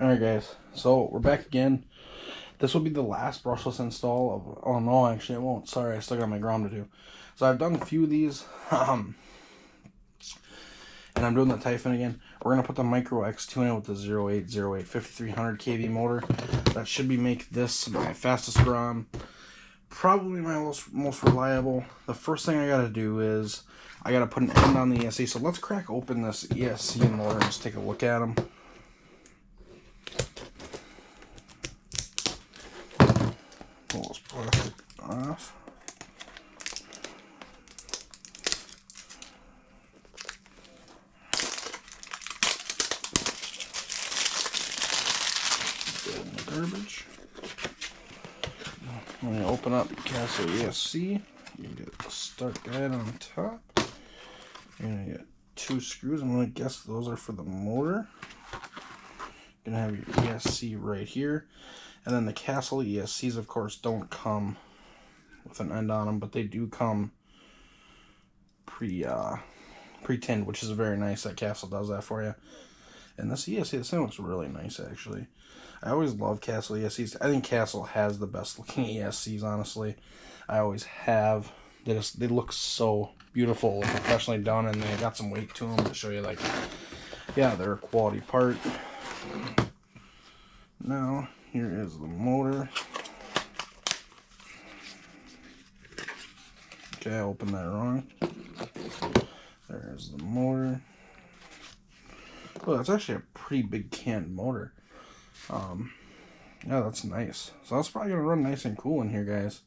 Alright guys, so we're back again. This will be the last brushless install of, oh no, actually it won't. Sorry, I still got my Grom to do. So I've done a few of these, and I'm doing the Typhon again. We're going to put the Micro X2 in it with the 0808 5300 kV motor. That should make this my fastest Grom. Probably my most reliable. The first thing I got to do is, I got to put an end on the ESC. So let's crack open this ESC motor and just take a look at them. Pull this plastic off. In the garbage. When you open up Castle ESC, you get the start guide on top. You're gonna get 2 screws. I'm gonna guess those are for the motor. You're gonna have your ESC right here. And then the Castle ESCs, of course, don't come with an end on them, but they do come pre-tinned, which is very nice that Castle does that for you. And this ESC, this thing looks really nice, actually. I always love Castle ESCs. I think Castle has the best looking ESCs, honestly. I always have. They look so beautiful and professionally done, and they got some weight to them to show you, like, yeah, they're a quality part. Now, here is the motor. Okay, I opened that wrong. There's the motor. Oh, that's actually a pretty big canned motor. Yeah, that's nice. So that's probably going to run nice and cool in here, guys.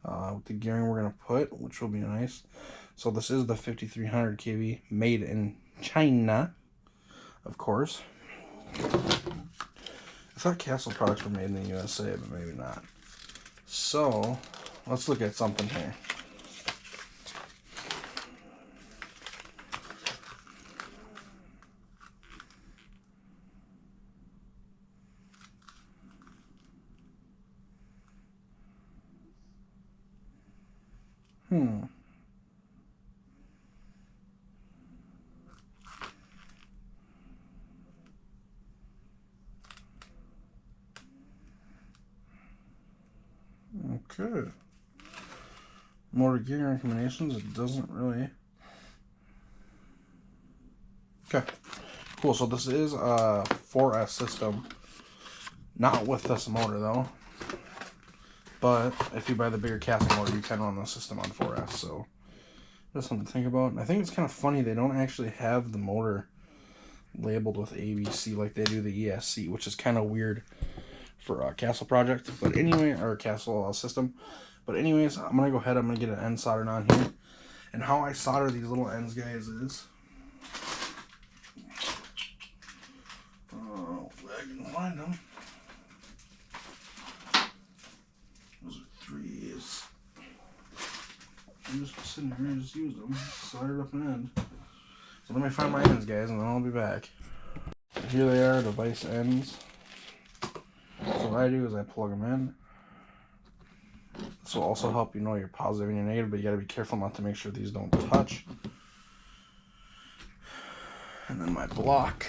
With the gearing we're going to put, which will be nice. So this is the 5300 kV, made in China, of course. I thought Castle products were made in the USA, but maybe not. So, let's look at something here. Okay. Motor gearing recommendations, it doesn't really. Okay. Cool, so this is a 4S system. Not with this motor though. But if you buy the bigger Castle motor, you can run the system on 4S, so that's something to think about. And I think it's kind of funny they don't actually have the motor labeled with ABC like they do the ESC, which is kind of weird for a Castle project. But anyway, or Castle system. But anyways, I'm gonna go ahead. I'm gonna get an end soldered on here. And how I solder these little ends, guys, is hopefully I can find them. Those are 3s. I'm just sitting here and just use them. Soldered up an end. So let me find my ends, guys, and then I'll be back. Here they are, device ends. So what I do is I plug them in. This will also help you know your positive and your negative, but you gotta be careful not to make sure these don't touch. And then my block.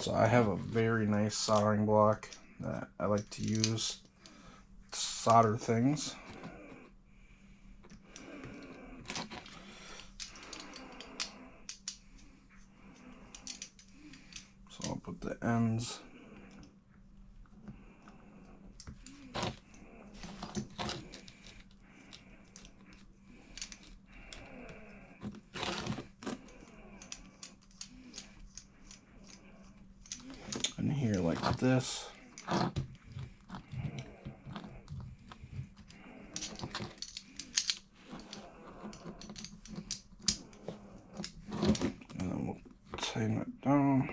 So I have a very nice soldering block that I like to use to solder things. So I'll put the ends. In here like this. And then we'll tighten it down.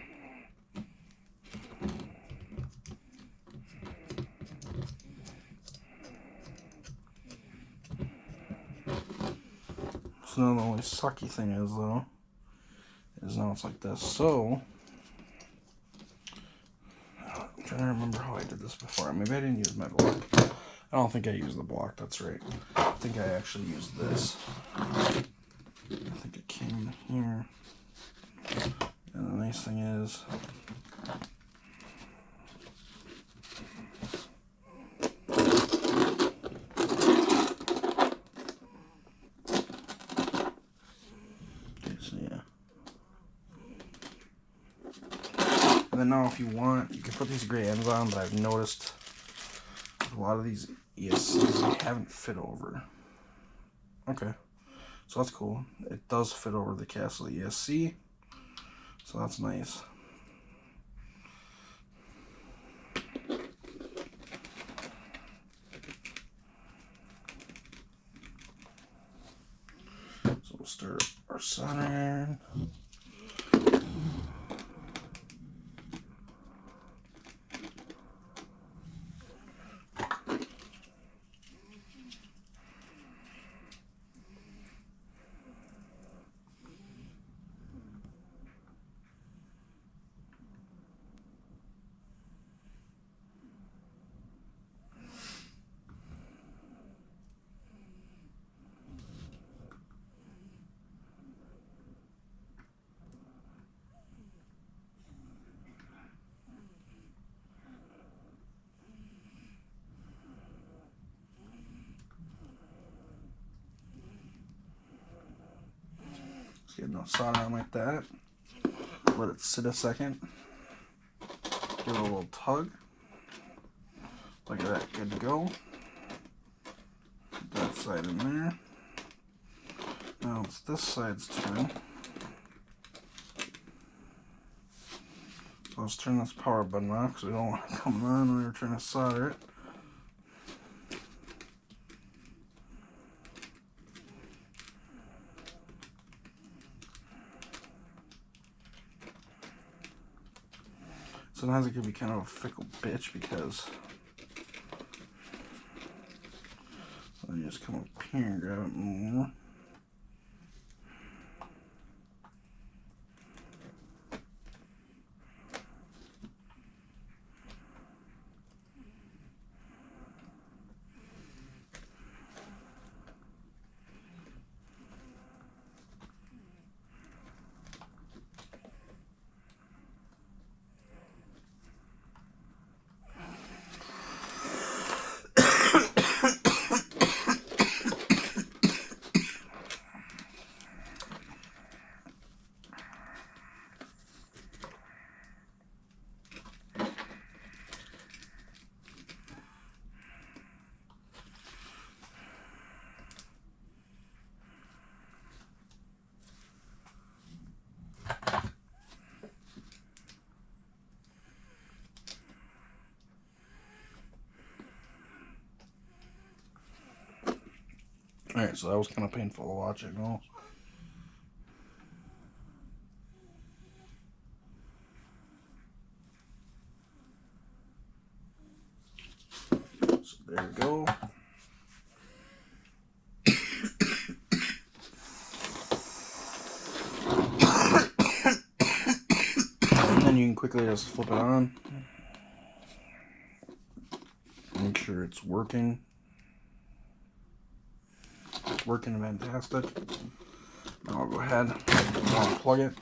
So now the only sucky thing is though, is now it's like this. So I'm trying to remember how I did this before. Maybe I didn't use my block. I don't think I used the block, that's right. I think I actually used this. I think it came in. here. And the nice thing is, then now if you want, you can put these gray ends on, but I've noticed a lot of these ESCs they haven't fit over. Okay, so that's cool. It does fit over the Castle ESC, so that's nice. So we'll start our soldering. Just get enough solder on like that. Let it sit a second. Give it a little tug. Look at that, good to go. Put that side in there. Now it's this side's turn. So let's turn this power button off because we don't want it coming on when we're trying to solder it. Sometimes it can be kind of a fickle bitch because then you just come up here and grab it more. Alright, so that was kind of painful to watch, I know. So there we go. And then you can quickly just flip it on. Make sure it's working. It's working fantastic. Now I'll go ahead and unplug it.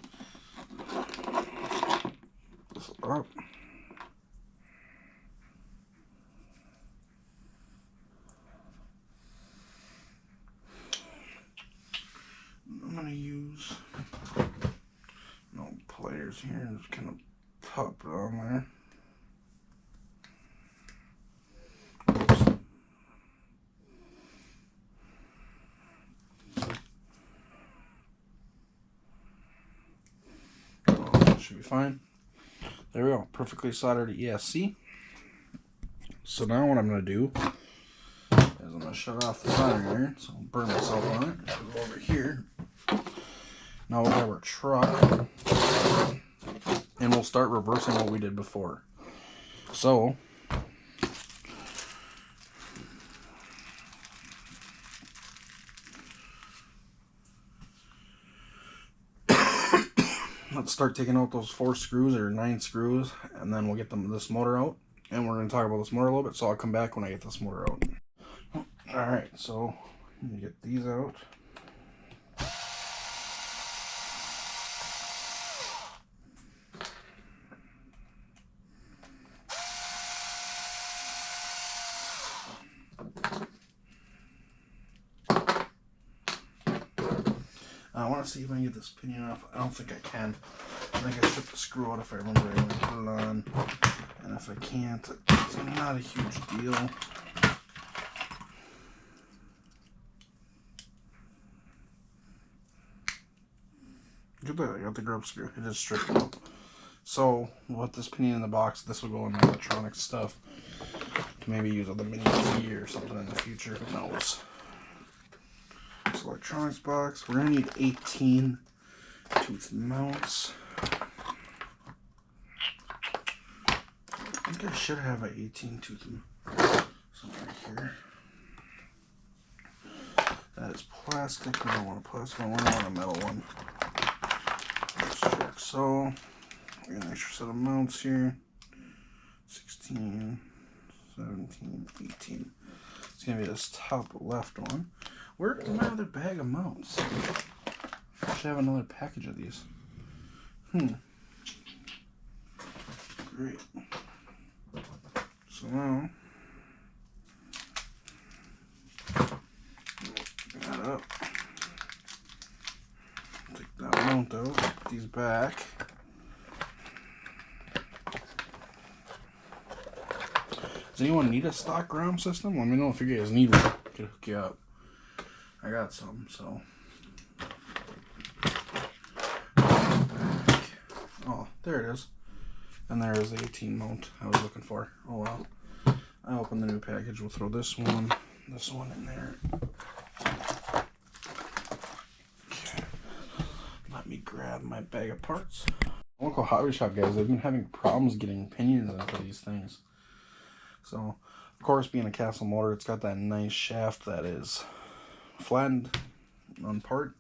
This up. I'm gonna use no pliers here and just kind of pop it on there. Should be fine. There we go. Perfectly soldered ESC. So now what I'm going to do is I'm going to shut off the soldering iron, so I'll burn myself on it. I'll go over here. Now we'll grab our truck and we'll start reversing what we did before. So let's start taking out those 4 screws or 9 screws, and then we'll get this motor out, and we're going to talk about this motor a little bit, so I'll come back when I get this motor out. Alright, so you get these out. I want to see if I can get this pinion off. I don't think I can. I think I stripped the screw out if I remember. I want to put it on. And if I can't, it's not a huge deal. Get that, I got the grub screw. It just stripped it out. So, we'll put this pinion in the box. This will go in the electronic stuff. To maybe use on the mini key or something in the future. Who knows? This electronics box. We're going to need 18 tooth mounts. I think I should have an 18 tooth somewhere here. That is plastic. We don't want a plastic one. We want a metal one. Let's check. So, we got an extra set of mounts here. 16, 17, 18. It's going to be this top left one. Where's my other bag of mounts? I should have another package of these. Great. So now, pick that up. Take that mount out. Put these back. Does anyone need a stock Grom system? Let me know if you guys need one. I could hook you up. I got some, so. Oh, there it is. And there is the 18 mount I was looking for. Oh well. I opened the new package. We'll throw this one in there. Okay. Let me grab my bag of parts. Local hobby shop guys, they've been having problems getting pinions into these things. So, of course, being a Castle motor, it's got that nice shaft that is flattened on part.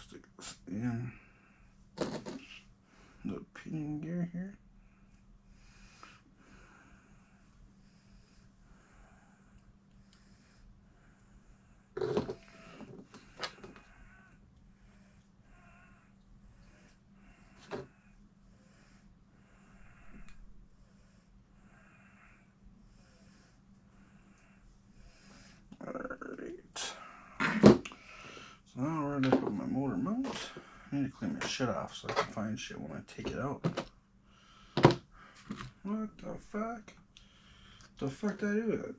Stick this in the pinion gear here. So now we're ready to put my motor mount. I need to clean my shit off so I can find shit when I take it out. What the fuck? The fuck did I do with it?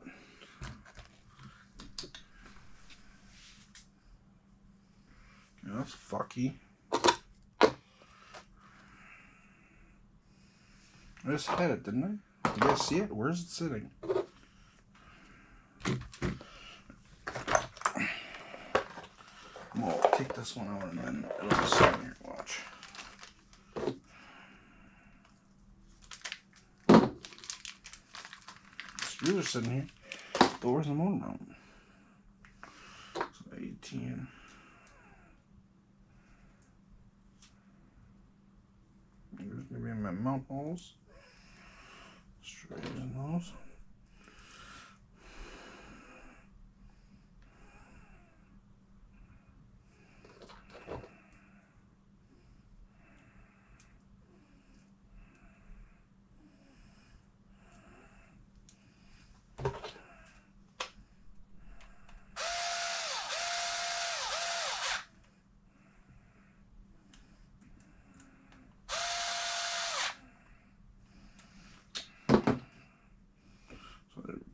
Yeah, that's fucky. I just had it, didn't I? Did you guys see it? Where's it sitting? I'll take this one out and then it'll just sit in here. Watch. Screws are sitting here. But where's the motor mount? So 18. There's gonna be my mount holes. Straighten those.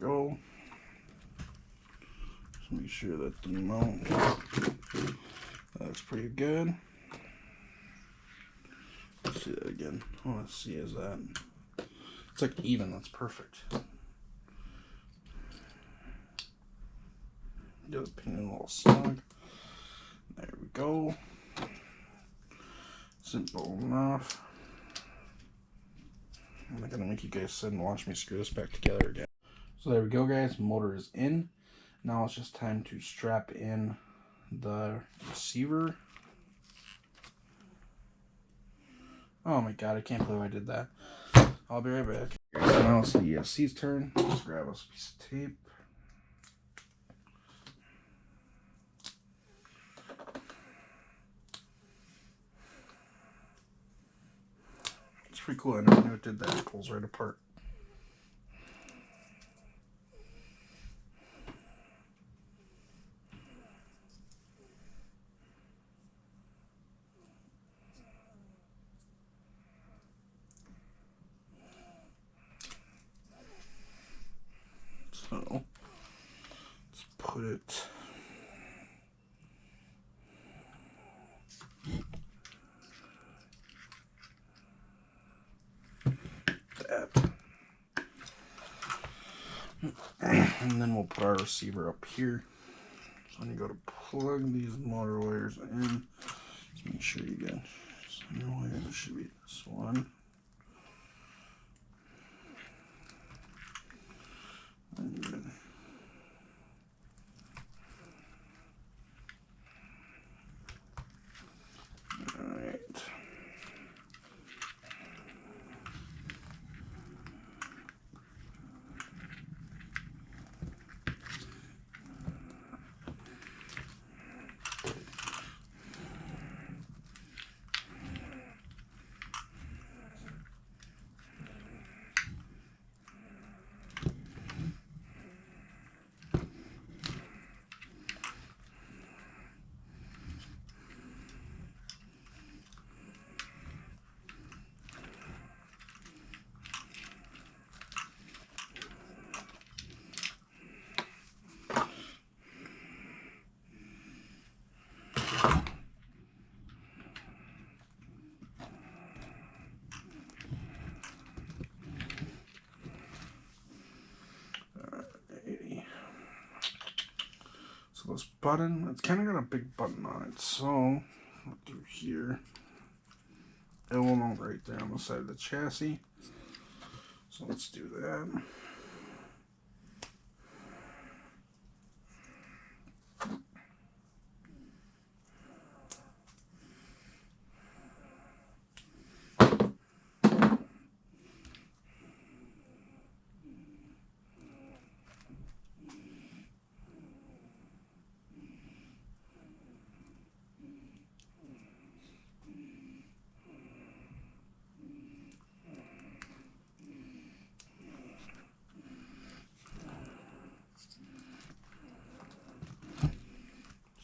Go. Just make sure that the mount looks pretty good. Let's see that again. I want to see is that it's like even. That's perfect. Get the pin a little snug. There we go. Simple enough. I'm not gonna make you guys sit and watch me screw this back together again. So there we go guys, motor is in. Now it's just time to strap in the receiver. Oh my god, I can't believe I did that. I'll be right back. So now it's the ESC's turn. Just grab a piece of tape. pretty cool. I never knew it did that. It pulls right apart. So let's put it. And then we'll put our receiver up here. So when you go to plug these motor wires in, just make sure you get some wire. It should be this one. Alright. So this button, it's kind of got a big button on it. So what I'll do here, it will mount right there on the side of the chassis. So let's do that.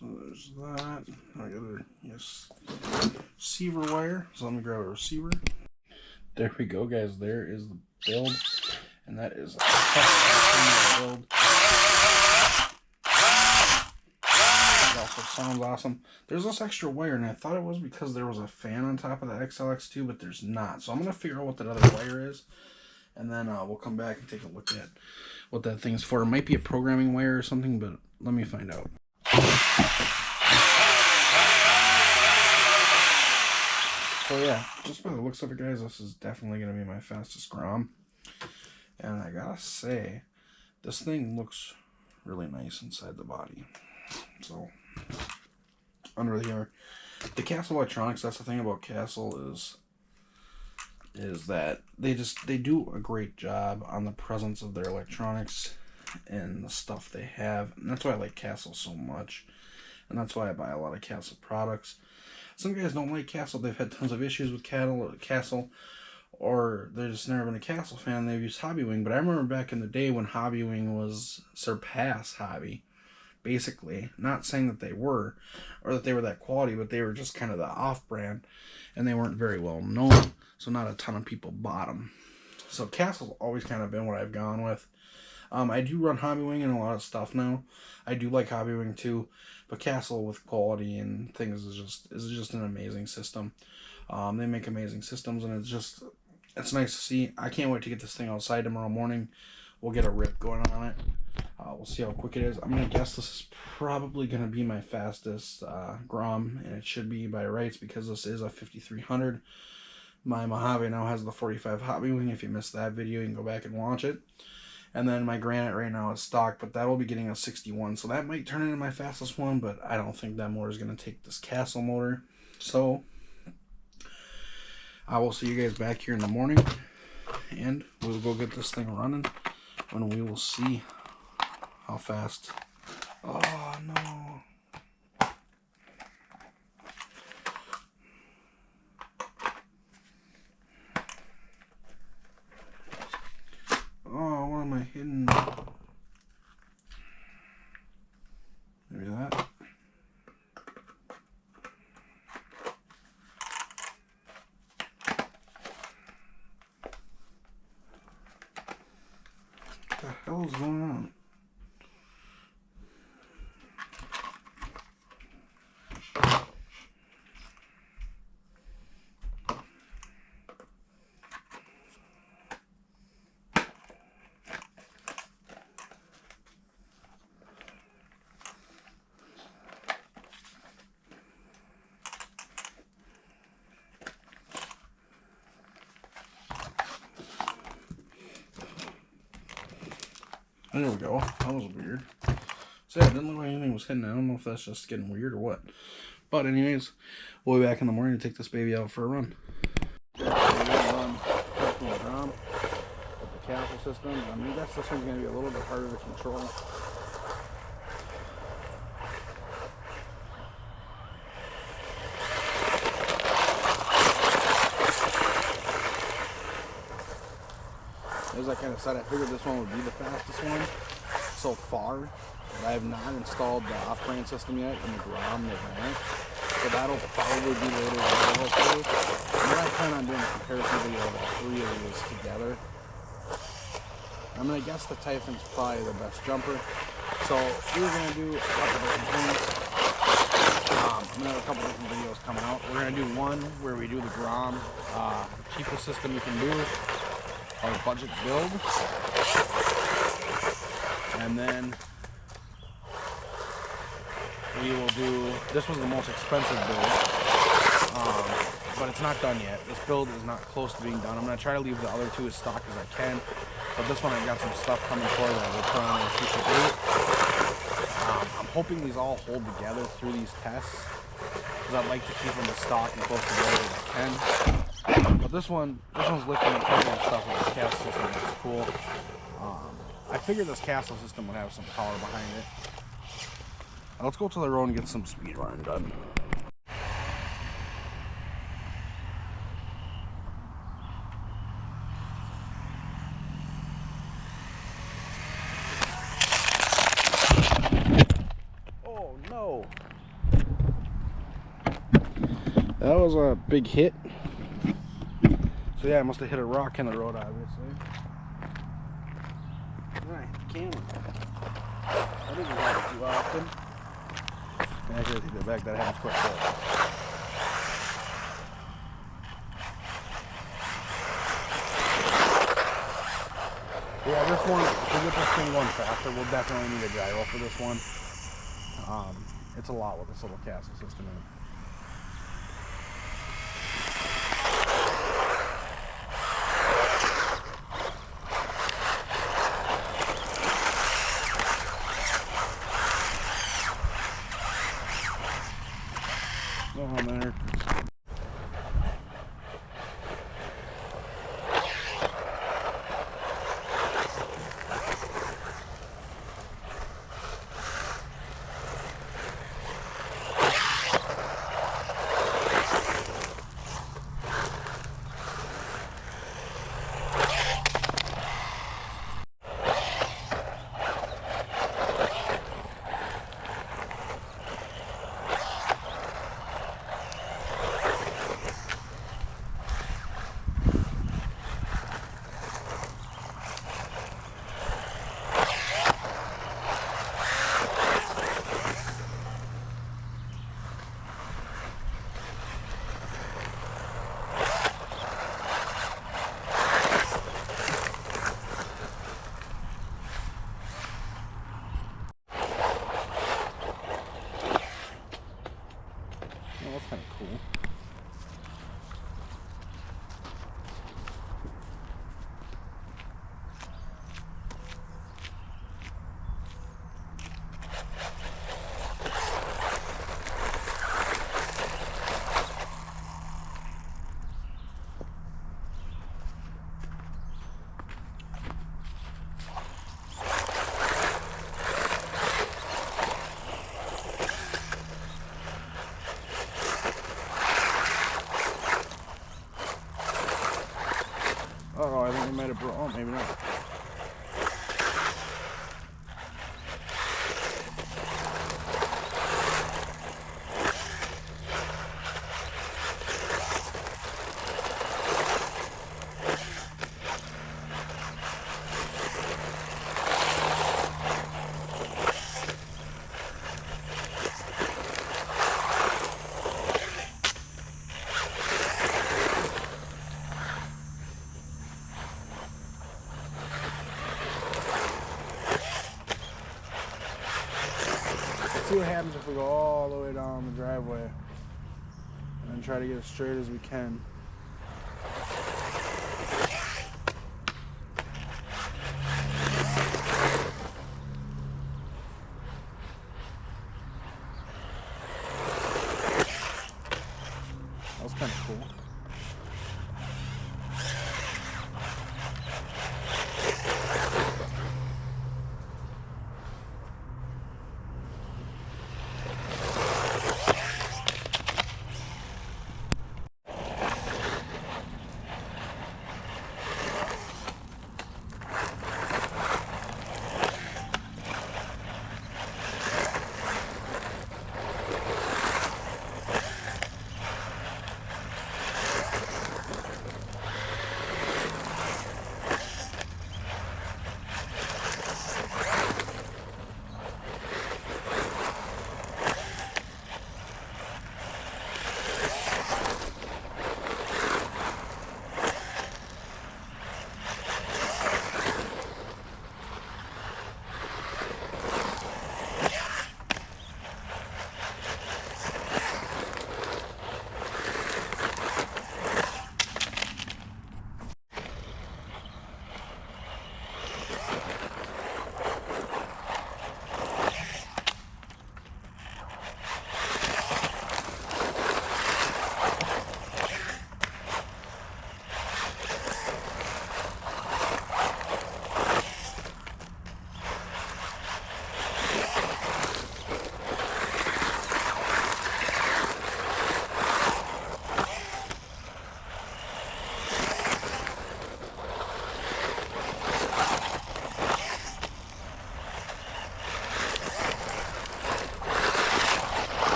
So there's that. I got a receiver wire. So let me grab a receiver. There we go, guys. There is the build, and that is a test build. It also sounds awesome. There's this extra wire, and I thought it was because there was a fan on top of the XLX2, but there's not. So I'm gonna figure out what that other wire is, and then we'll come back and take a look at what that thing's for. It might be a programming wire or something, but let me find out. So yeah, just by the looks of it, guys, this is definitely going to be my fastest Grom. And I gotta say, this thing looks really nice inside the body. So, under here, the Castle electronics, that's the thing about Castle is that they do a great job on the presence of their electronics and the stuff they have. And that's why I like Castle so much. And that's why I buy a lot of Castle products. Some guys don't like Castle. They've had tons of issues with Castle, or they're just never been a Castle fan. They've used Hobbywing. But I remember back in the day when Hobbywing was surpassed Hobby, basically. Not saying that they were, or that they were that quality, but they were just kind of the off-brand, and they weren't very well known, so not a ton of people bought them. So Castle's always kind of been what I've gone with. I do run Hobbywing and a lot of stuff now. I do like Hobbywing too, but Castle with quality and things is just an amazing system. They make amazing systems, and it's nice to see. I can't wait to get this thing outside tomorrow morning. We'll get a rip going on it. We'll see how quick it is. I'm gonna guess this is probably gonna be my fastest Grom, and it should be by rights because this is a 5300. My Mojave now has the 45 Hobbywing. If you missed that video, you can go back and watch it. And then my Granite right now is stock, but that will be getting a 61. So that might turn into my fastest one, but I don't think that motor is going to take this Castle motor. So I will see you guys back here in the morning, and we'll go get this thing running, and we will see how fast. Oh, no. hell is going on? There we go. That was weird. So yeah, it didn't look like anything was hidden. I don't know if that's just getting weird or what. But anyways, we'll be back in the morning to take this baby out for a run. Grom with the castle system. I mean, I guess this one's going to be a little bit harder to control. As I kind of said, I figured this one would be the fastest one so far. But I have not installed the off-brand system yet in the Grom, the ramp. So that'll probably be later in the video. But I plan on doing a comparison video of all three of these together. I mean, I guess the Typhon's probably the best jumper. So we're going to do a couple different things. I'm going to have a couple different videos coming out. We're going to do one where we do the Grom, cheapest system you can do. Our budget build, and then we will do, this was the most expensive build, but it's not done yet. This build is not close to being done. I'm going to try to leave the other two as stock as I can, but this one I've got some stuff coming for that we'll put on a future date. I'm hoping these all hold together through these tests, because I'd like to keep them as stock and close together as I can. But this one's lifting and covering stuff with this castle system, which is cool. I figured this castle system would have some power behind it. Now let's go to the road and get some speed running done. Oh no! That was a big hit. So yeah, I must have hit a rock in the road, obviously. Alright, camera. I didn't happen too often. Actually, I take that back, that happens quite quick. Yeah, this one, to get this thing going faster, we'll definitely need a gyro for this one. It's a lot with this little castle system in it. That's kind of cool. Oh, I think we might have brought. Oh, maybe not. see what happens if we go all the way down the driveway and try to get as straight as we can. That was kind of cool.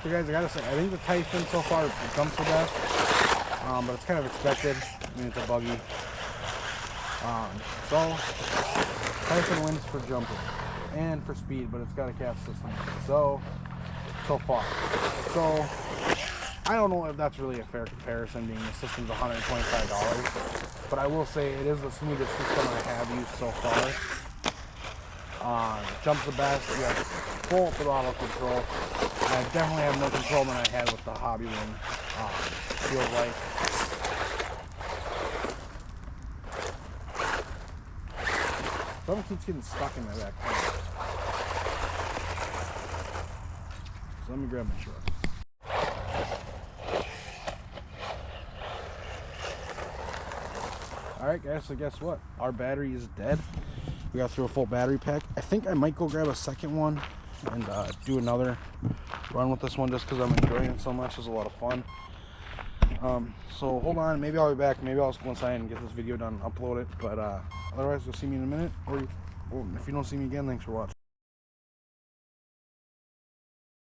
So guys, I gotta say, I think the Typhon so far jumps the best, but it's kind of expected. I mean, it's a buggy. So Typhon wins for jumping and for speed, but it's got a cast system. So far. So I don't know if that's really a fair comparison, being the system's $125, but I will say it is the smoothest system I have used so far. Jumps the best, you have full throttle control. I definitely have more control than I had with the hobby one. Feels like. Something keeps getting stuck in my back corner. So let me grab my truck. Alright guys, so guess what? Our battery is dead. We got through a full battery pack. I think I might go grab a second one and do another run with this one just because I'm enjoying it so much. It's a lot of fun. So hold on, maybe I'll be back. Maybe I'll just go inside and get this video done and upload it. But otherwise, you'll see me in a minute. Or if you don't see me again, thanks for watching.